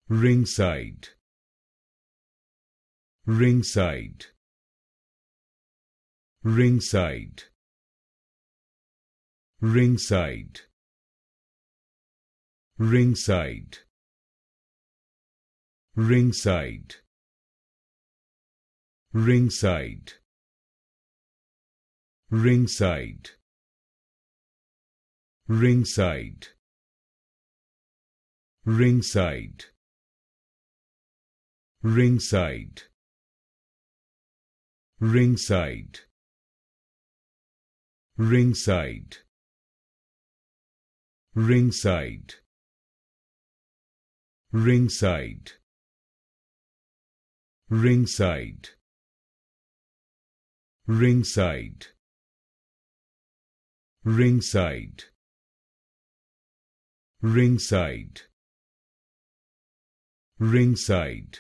Ringside, ringside, ringside, ringside, ringside, ringside, ringside, ringside, ringside, ringside, ringside, ringside, ringside, ringside, ringside, ringside, ringside, ringside, ringside, ringside,